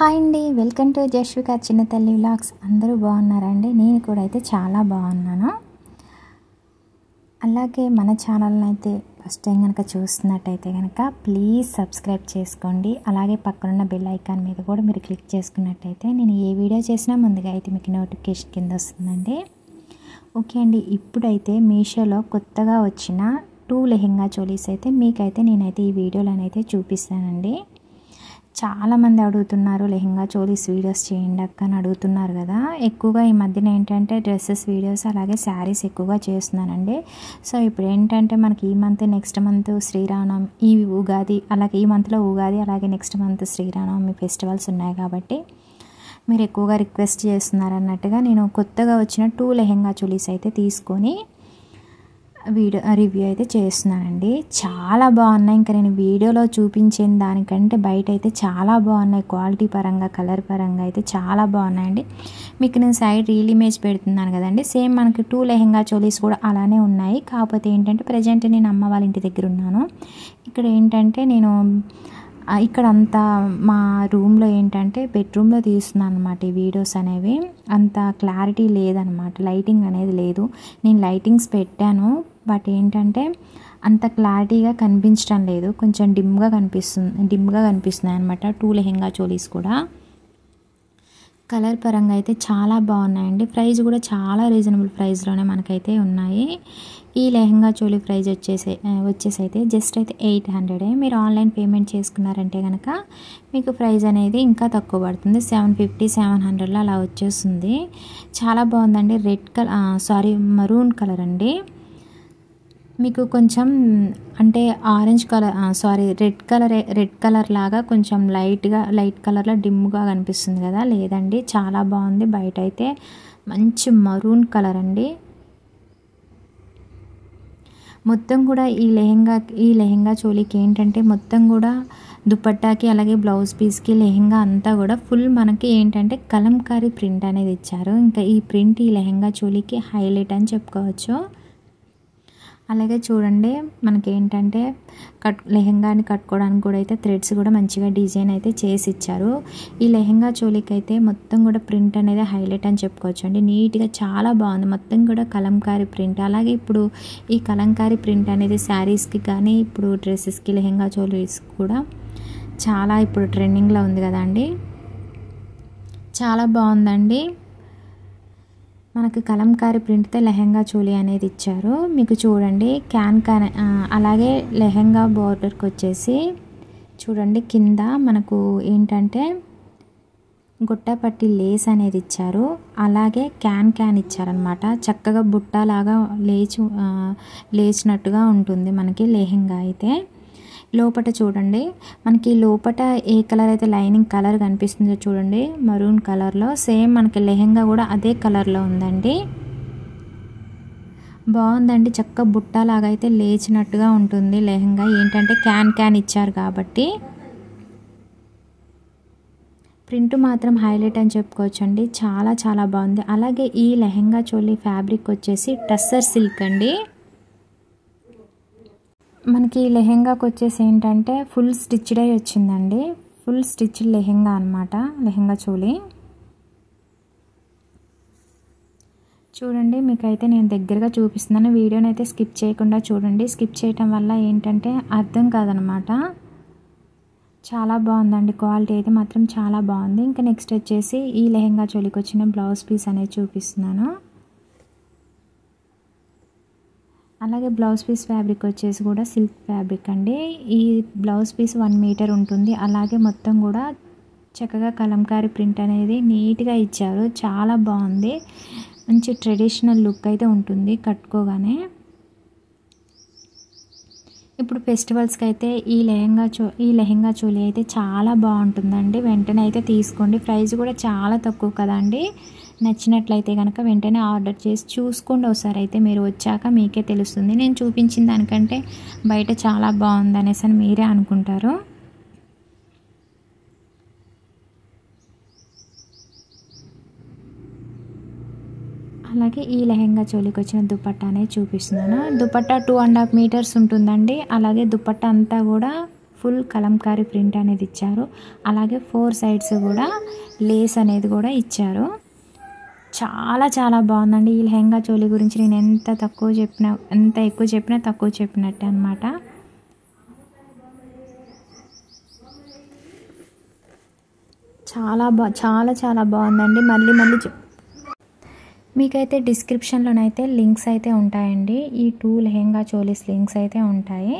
Hi అండి, welcome to Jashvika చిన్న తల్లి వ్లాగ్స్. అందరూ బాగున్నారండి? నేను కూడా అయితే చాలా బాగున్నాను. అలాగే మన ఛానల్ని అయితే ఫస్ట్ టైం కనుక చూస్తున్నట్టయితే కనుక ప్లీజ్ సబ్స్క్రైబ్ చేసుకోండి. అలాగే పక్కనున్న బెల్ ఐకాన్ మీద కూడా మీరు క్లిక్ చేసుకున్నట్టయితే నేను ఏ వీడియో చేసినా ముందుగా అయితే మీకు నోటిఫికేషన్ కింద వస్తుందండి. ఓకే అండి, ఇప్పుడైతే మీషోలో కొత్తగా వచ్చిన 2 లెహెంగా చోలీస్ అయితే మీకైతే నేనైతే ఈ వీడియోలోనైతే చూపిస్తానండి. చాలామంది అడుగుతున్నారు లెహెంగా చోలీస్ వీడియోస్ చేయండి అక్క అని అడుగుతున్నారు కదా. ఎక్కువగా ఈ మధ్యన ఏంటంటే డ్రెస్సెస్ వీడియోస్ అలాగే శారీస్ ఎక్కువగా చేస్తున్నానండి. సో ఇప్పుడు ఏంటంటే మనకి ఈ మంత్ నెక్స్ట్ మంత్ శ్రీరామనవమి, ఈ ఉగాది, అలాగే ఈ మంత్లో ఉగాది, అలాగే నెక్స్ట్ మంత్ శ్రీరామనవమి ఫెస్టివల్స్ ఉన్నాయి కాబట్టి మీరు ఎక్కువగా రిక్వెస్ట్ చేస్తున్నారు అన్నట్టుగా నేను కొత్తగా వచ్చిన 2 లెహెంగా చోలీస్ అయితే తీసుకొని రివ్యూ అయితే చేస్తున్నానండి. చాలా బాగున్నాయి. ఇంకా నేను వీడియోలో చూపించిన దానికంటే బయట అయితే చాలా బాగున్నాయి. క్వాలిటీ పరంగా, కలర్ పరంగా అయితే చాలా బాగున్నాయండి. మీకు నేను సైడ్ రీల్ ఇమేజ్ పెడుతున్నాను కదండి, సేమ్ మనకి 2 లెహెంగా చోలీస్ కూడా అలానే ఉన్నాయి. కాకపోతే ఏంటంటే ప్రజెంట్ నేను అమ్మ వాళ్ళ ఇంటి దగ్గర ఉన్నాను. ఇక్కడ ఏంటంటే నేను ఇక్కడ అంతా మా రూమ్లో ఏంటంటే బెడ్రూమ్లో తీస్తున్నాను అనమాట. ఈ వీడియోస్ అనేవి అంత క్లారిటీ లేదనమాట, లైటింగ్ అనేది లేదు. నేను లైటింగ్స్ పెట్టాను, బట్ ఏంటంటే అంత క్లారిటీగా కనిపించడం లేదు, కొంచెం డిమ్గా కనిపిస్తున్నాయి అనమాట 2 లెహెంగా చోలీస్ కూడా. కలర్ పరంగా అయితే చాలా బాగున్నాయండి. ప్రైస్ కూడా చాలా రీజనబుల్ ప్రైస్లోనే మనకైతే ఉన్నాయి. ఈ లెహెంగా చోలీ ప్రైస్ వచ్చేసి అయితే జస్ట్ అయితే 800. మీరు ఆన్లైన్ పేమెంట్ చేసుకున్నారంటే కనుక మీకు ప్రైస్ అనేది ఇంకా తక్కువ పడుతుంది. 750, 700లో అలా వచ్చేస్తుంది. చాలా బాగుందండి. మరూన్ కలర్ అండి. మీకు కొంచెం అంటే ఆరెంజ్ కలర్ రెడ్ కలర్ లాగా కొంచెం లైట్ కలర్లో డిమ్గా కనిపిస్తుంది కదా, లేదండి చాలా బాగుంది. బయట అయితే మంచి మరూన్ కలర్ అండి. మొత్తం కూడా ఈ లెహెంగా చోలీకి ఏంటంటే మొత్తం కూడా దుపట్టాకి అలాగే బ్లౌజ్ పీస్కి లెహెంగా అంతా కూడా ఫుల్ మనకి ఏంటంటే కలంకారీ ప్రింట్ అనేది ఇచ్చారు. ఇంకా ఈ ప్రింట్ ఈ లెహెంగా చోలీకి హైలైట్ అని చెప్పుకోవచ్చు. అలాగే చూడండి మనకి ఏంటంటే లెహెంగాని కట్టుకోవడానికి కూడా అయితే థ్రెడ్స్ కూడా మంచిగా డిజైన్ అయితే చేసి ఇచ్చారు. ఈ లెహెంగా చోలీకి అయితే మొత్తం కూడా ప్రింట్ అనేది హైలైట్ అని చెప్పుకోవచ్చు అండి. నీట్గా చాలా బాగుంది. మొత్తం కూడా కలంకారీ ప్రింట్. అలాగే ఇప్పుడు ఈ కలంకారీ ప్రింట్ అనేది శారీస్కి కానీ ఇప్పుడు డ్రెస్సెస్కి లెహెంగా చోలీస్ కూడా చాలా ఇప్పుడు ట్రెండింగ్లో ఉంది కదా అండి. చాలా బాగుందండి. మనకు కలంకారీ ప్రింట్తో లెహెంగా చోలీ అనేది ఇచ్చారు. మీకు చూడండి క్యాన్ అలాగే లెహెంగా బోర్డర్కి వచ్చేసి చూడండి కింద మనకు ఏంటంటే గొట్టపట్టి లేస్ అనేది ఇచ్చారు. అలాగే క్యాన్ ఇచ్చారనమాట. చక్కగా బుట్టలాగా లేచినట్టుగా ఉంటుంది మనకి లెహెంగా అయితే. లోపట చూడండి మనకి లోపట ఏ కలర్ అయితే లైనింగ్ కలర్ కనిపిస్తుందో చూడండి, మరూన్ కలర్లో సేమ్ మనకి లెహెంగా కూడా అదే కలర్లో ఉందండి. బాగుందండి. చక్క బుట్టలాగా అయితే లేచినట్టుగా ఉంటుంది లెహెంగా. ఏంటంటే క్యాన్ ఇచ్చారు కాబట్టి ప్రింట్ మాత్రం హైలైట్ అని చెప్పుకోవచ్చు అండి. చాలా చాలా బాగుంది. అలాగే ఈ లెహెంగా చోలీ ఫ్యాబ్రిక్ వచ్చేసి టస్సర్ సిల్క్ అండి. మనకి లెహెంగాకి వచ్చేసి ఏంటంటే ఫుల్ స్టిచ్డ్ అయి వచ్చిందండి. ఫుల్ స్టిచ్డ్ లెహెంగా అనమాట లెహెంగా చోలీ. చూడండి మీకైతే నేను దగ్గరగా చూపిస్తున్నాను. వీడియోని అయితే స్కిప్ చేయకుండా చూడండి. స్కిప్ చేయటం వల్ల ఏంటంటే అర్థం కాదనమాట. చాలా బాగుందండి. క్వాలిటీ అయితే మాత్రం చాలా బాగుంది. ఇంకా నెక్స్ట్ వచ్చేసి ఈ లెహెంగా చోలీకి వచ్చిన బ్లౌజ్ పీస్ అనేది చూపిస్తున్నాను. అలాగే బ్లౌజ్ పీస్ ఫ్యాబ్రిక్ వచ్చేసి కూడా సిల్క్ ఫ్యాబ్రిక్ అండి. ఈ బ్లౌజ్ పీస్ 1 మీటర్ ఉంటుంది. అలాగే మొత్తం కూడా చక్కగా కలంకారీ ప్రింట్ అనేది నీట్గా ఇచ్చారు. చాలా బాగుంది. మంచి ట్రెడిషనల్ లుక్ అయితే ఉంటుంది కట్టుకోగానే. ఇప్పుడు ఫెస్టివల్స్కి అయితే ఈ లెహెంగా చోలీ అయితే చాలా బాగుంటుందండి. వెంటనే అయితే తీసుకోండి. ప్రైస్ కూడా చాలా తక్కువ కదండి. నచ్చినట్లయితే కనుక వెంటనే ఆర్డర్ చేసి చూసుకోండి. ఒకసారి అయితే మీరు వచ్చాక మీకే తెలుస్తుంది. నేను చూపించిన దానికంటే బయట చాలా బాగుంది అనేసి అని మీరే అనుకుంటారు. అలాగే ఈ లెహెంగా చోలీకి వచ్చిన దుపట్టా అనేది చూపిస్తున్నాను. దుపట్టా 2.5 మీటర్స్ ఉంటుందండి. అలాగే దుపట్టా అంతా కూడా ఫుల్ కలంకారీ ప్రింట్ అనేది ఇచ్చారు. అలాగే 4 సైడ్స్ కూడా లేస్ అనేది కూడా ఇచ్చారు. చాలా చాలా బాగుందండి. ఈ లెహంగా చోలీ గురించి నేను ఎంత ఎక్కువ చెప్పినా తక్కువ చెప్పినట్టే అనమాట. చాలా చాలా బాగుందండి. మళ్ళీ మీకైతే డిస్క్రిప్షన్లోనైతే లింక్స్ అయితే ఉంటాయండి. ఈ 2 లెహంగా చోలీస్ లింక్స్ అయితే ఉంటాయి.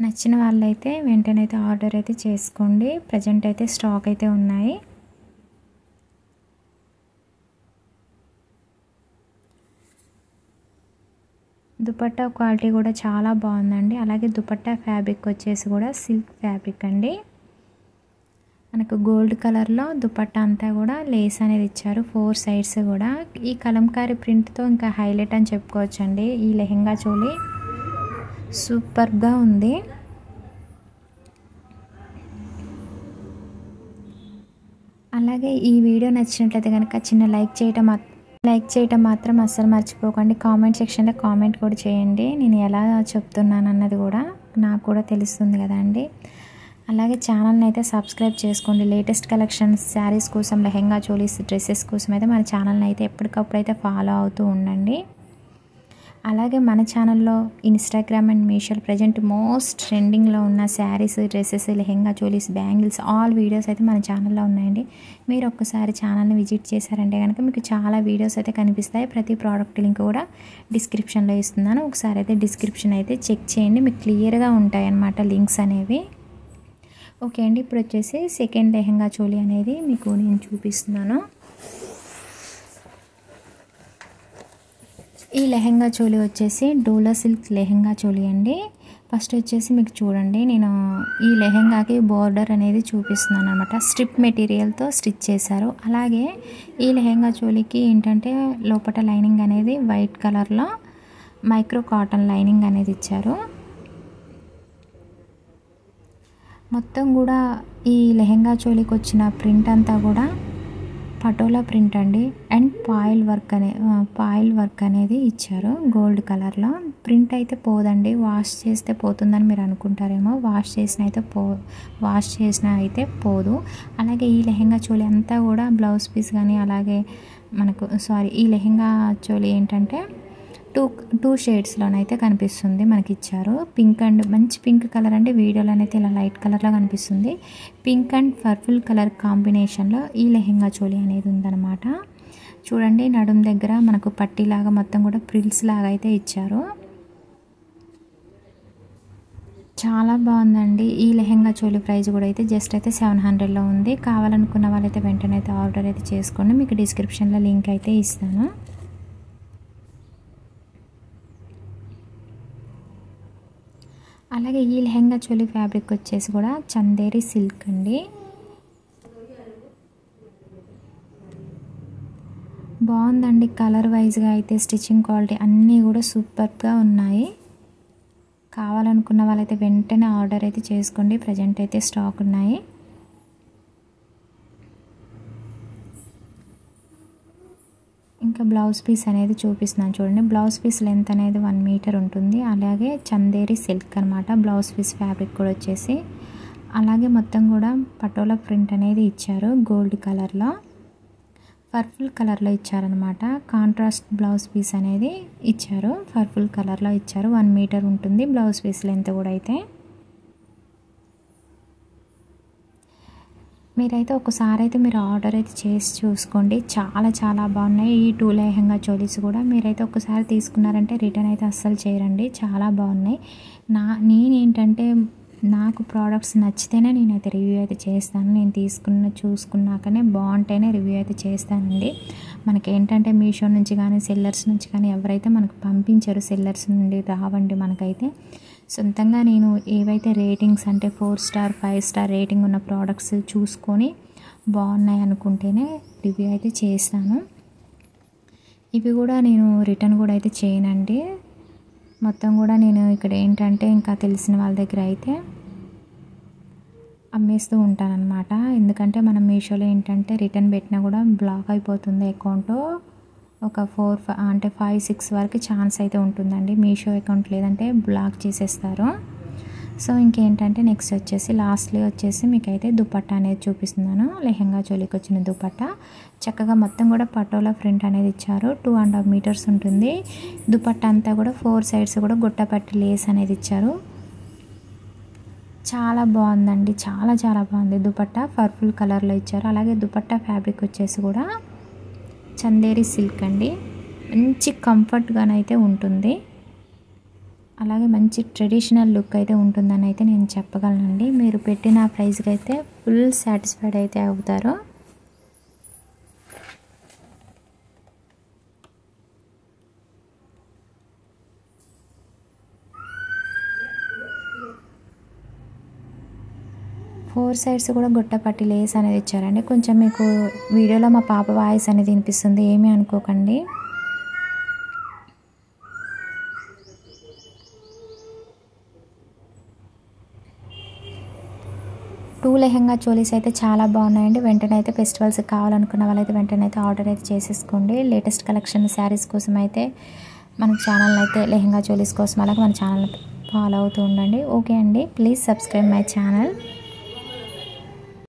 నచ్చిన వాళ్ళైతే వెంటనే అయితే ఆర్డర్ అయితే చేసుకోండి. ప్రజెంట్ అయితే స్టాక్ అయితే ఉన్నాయి. దుపట్టా క్వాలిటీ కూడా చాలా బాగుందండి. అలాగే దుపట్టా ఫ్యాబ్రిక్ వచ్చేసి కూడా సిల్క్ ఫ్యాబ్రిక్ అండి. మనకు గోల్డ్ కలర్లో దుపట్టా అంతా కూడా లేస్ అనేది ఇచ్చారు. 4 సైడ్స్ కూడా ఈ కలంకారీ ప్రింట్తో ఇంకా హైలైట్ అని చెప్పుకోవచ్చండి. ఈ లెహంగా చోలీ సూపర్గా ఉంది. అలాగే ఈ వీడియో నచ్చినట్లయితే కనుక చిన్న లైక్ చేయటం మాత్రం అస్సలు మర్చిపోకండి. కామెంట్ సెక్షన్లో కామెంట్ కూడా చేయండి. నేను ఎలా చెప్తున్నాను అన్నది కూడా నాకు కూడా తెలుస్తుంది కదండి. అలాగే ఛానల్ని అయితే సబ్స్క్రైబ్ చేసుకోండి. లేటెస్ట్ కలెక్షన్స్, శారీస్ కోసం, లెహంగా చోలీస్, డ్రెస్సెస్ కోసం అయితే మన ఛానల్ని అయితే ఎప్పటికప్పుడు అయితే ఫాలో అవుతూ ఉండండి. అలాగే మన ఛానల్లో ఇన్స్టాగ్రామ్ అండ్ మీషోలో ప్రజెంట్ మోస్ట్ ట్రెండింగ్లో ఉన్న saris, dresses, lehenga cholis, bangles all videos అయితే మన ఛానల్లో ఉన్నాయండి. మీరు ఒక్కసారి ఛానల్ని విజిట్ చేశారంటే కనుక మీకు చాలా వీడియోస్ అయితే కనిపిస్తాయి. ప్రతి ప్రోడక్ట్ లింక్ కూడా డిస్క్రిప్షన్లో ఇస్తున్నాను. ఒకసారి అయితే డిస్క్రిప్షన్ అయితే చెక్ చేయండి. మీకు క్లియర్గా ఉంటాయి అన్నమాట లింక్స్ అనేవి. ఓకే అండి, ఇప్పుడు వచ్చేసి సెకండ్ లెహంగా చోలీ అనేది మీకు నేను చూపిస్తున్నాను. ఈ లెహంగా చోలీ వచ్చేసి డోలా సిల్క్ లెహంగా చోలీ అండి. ఫస్ట్ వచ్చేసి మీకు చూడండి, నేను ఈ లెహంగాకి బోర్డర్ అనేది చూపిస్తున్నాను అనమాట. స్ట్రిప్ మెటీరియల్తో స్టిచ్ చేశారు. అలాగే ఈ లెహంగా చోలీకి ఏంటంటే లోపల లైనింగ్ అనేది వైట్ కలర్లో మైక్రో కాటన్ లైనింగ్ అనేది ఇచ్చారు. మొత్తం కూడా ఈ లెహంగా చోలీకి వచ్చిన ప్రింట్ అంతా కూడా పటోలా ప్రింట్ అండి. అండ్ పాయిల్ వర్క్ అనేది ఇచ్చారు గోల్డ్ కలర్లో. ప్రింట్ అయితే పోదండి, వాష్ చేస్తే పోతుందని మీరు అనుకుంటారేమో. వాష్ చేసిన అయితే పోదు. అలాగే ఈ లెహంగా చోలీ అంతా కూడా బ్లౌజ్ పీస్ కానీ అలాగే ఈ లెహంగా చోలీ ఏంటంటే టూ షేడ్స్లోనైతే కనిపిస్తుంది మనకి ఇచ్చారు. పింక్ అండ్ మంచి పింక్ కలర్ అంటే వీడియోలోనైతే ఇలా లైట్ కలర్లో కనిపిస్తుంది. పింక్ అండ్ పర్పుల్ కలర్ కాంబినేషన్లో ఈ లెహంగా చోలీ అనేది ఉందన్నమాట. చూడండి, నడుం దగ్గర మనకు పట్టీలాగా మొత్తం కూడా ప్రిల్స్ లాగా అయితే ఇచ్చారు. చాలా బాగుందండి. ఈ లెహంగా చోలీ ప్రైస్ కూడా అయితే జస్ట్ అయితే 700లో ఉంది. కావాలనుకున్న వాళ్ళైతే వెంటనే అయితే ఆర్డర్ అయితే చేసుకోండి. మీకు డిస్క్రిప్షన్లో లింక్ అయితే ఇస్తాను. అలాగే ఈ లెహంగా చోలీ ఫ్యాబ్రిక్ వచ్చేసి కూడా చందేరి సిల్క్ అండి. బాగుందండి. కలర్ వైజ్గా అయితే స్టిచ్చింగ్ క్వాలిటీ అన్నీ కూడా సూపర్గా ఉన్నాయి. కావాలనుకున్న వాళ్ళైతే వెంటనే ఆర్డర్ అయితే చేసుకోండి. ప్రజెంట్ అయితే స్టాక్ ఉన్నాయి. ఇంకా బ్లౌజ్ పీస్ అనేది చూపిస్తున్నాను చూడండి. బ్లౌజ్ పీస్ లెంత్ అనేది 1 మీటర్ ఉంటుంది. అలాగే చందేరి సిల్క్ అనమాట బ్లౌజ్ పీస్ ఫ్యాబ్రిక్ కూడా వచ్చేసి. అలాగే మొత్తం కూడా పటోలా ప్రింట్ అనేది ఇచ్చారు. గోల్డ్ కలర్లో పర్పుల్ కలర్లో ఇచ్చారనమాట. కాంట్రాస్ట్ బ్లౌజ్ పీస్ అనేది ఇచ్చారు. పర్పుల్ కలర్లో ఇచ్చారు. 1 మీటర్ ఉంటుంది బ్లౌజ్ పీస్ లెంత్ కూడా అయితే. మీరైతే ఒకసారి అయితే మీరు ఆర్డర్ అయితే చేసి చూసుకోండి. చాలా చాలా బాగున్నాయి. ఈ 2 లెహంగా చోలీస్ కూడా మీరైతే ఒకసారి తీసుకున్నారంటే రిటర్న్ అయితే అస్సలు చేయరండి. చాలా బాగున్నాయి. నేనేంటంటే నాకు ప్రోడక్ట్స్ నచ్చితేనే నేనైతే రివ్యూ అయితే చేస్తాను. నేను చూసుకున్నాకనే బాగుంటేనే రివ్యూ అయితే చేస్తానండి. మనకేంటంటే మీషో నుంచి కానీ సెల్లర్స్ నుంచి కానీ ఎవరైతే మనకు పంపించారు, సెల్లర్స్ నుండి రావండి మనకైతే. సొంతంగా నేను ఏవైతే రేటింగ్స్ అంటే 4 స్టార్ 5 స్టార్ రేటింగ్ ఉన్న ప్రోడక్ట్స్ చూసుకొని బాగున్నాయి అనుకుంటేనే రివ్యూ అయితే చేస్తాను. ఇవి కూడా నేను రిటర్న్ కూడా అయితే చేయనండి. మొత్తం కూడా నేను ఇక్కడ ఏంటంటే ఇంకా తెలిసిన వాళ్ళ దగ్గర అయితే అమ్మేస్తూ ఉంటానన్నమాట. ఎందుకంటే మనం మీషోలో ఏంటంటే రిటర్న్ పెట్టినా కూడా బ్లాక్ అయిపోతుంది అకౌంట్. ఒక 5-6 వరకు ఛాన్స్ అయితే ఉంటుందండి. మీషో అకౌంట్ లేదంటే బ్లాక్ చేసేస్తారు. సో ఇంకేంటంటే నెక్స్ట్ వచ్చేసి లాస్ట్లీ వచ్చేసి మీకైతే దుపట్టా అనేది చూపిస్తున్నాను. లెహంగా చోలీకి వచ్చిన దుపట్టా చక్కగా మొత్తం కూడా పటోలా ప్రింట్ అనేది ఇచ్చారు. 2.5 మీటర్స్ ఉంటుంది. దుపట్టా అంతా కూడా 4 సైడ్స్ కూడా గుట్టపట్టి లేస్ అనేది ఇచ్చారు. చాలా బాగుందండి, చాలా చాలా బాగుంది. దుపట్టా పర్పుల్ కలర్లో ఇచ్చారు. అలాగే దుపట్టా ఫ్యాబ్రిక్ వచ్చేసి కూడా చందేరి సిల్క్ అండి. మంచి కంఫర్ట్గానైతే ఉంటుంది. అలాగే మంచి ట్రెడిషనల్ లుక్ అయితే ఉంటుందని అయితే నేను చెప్పగలనండి. మీరు పెట్టిన ప్రైస్కి అయితే ఫుల్ సాటిస్ఫైడ్ అయితే అవుతారు. ఫోర్ సైడ్స్ కూడా గుట్టపట్టి లేస్ అనేది ఇచ్చారండి. కొంచెం మీకు వీడియోలో మా పాప వాయిస్ అనేది వినిపిస్తుంది, ఏమీ అనుకోకండి. టూ లెహంగా చోలీస్ అయితే చాలా బాగున్నాయండి. వెంటనే అయితే ఫెస్టివల్స్కి కావాలనుకున్న వాళ్ళైతే వెంటనే అయితే ఆర్డర్ అయితే చేసేసుకోండి. లేటెస్ట్ కలెక్షన్ శారీస్ కోసం అయితే మన ఛానల్ అయితే లెహంగా చోలీస్ కోసం అలాగే మన ఛానల్ ఫాలో అవుతూ ఉండండి. ఓకే అండి, ప్లీజ్ సబ్స్క్రైబ్ మై ఛానల్.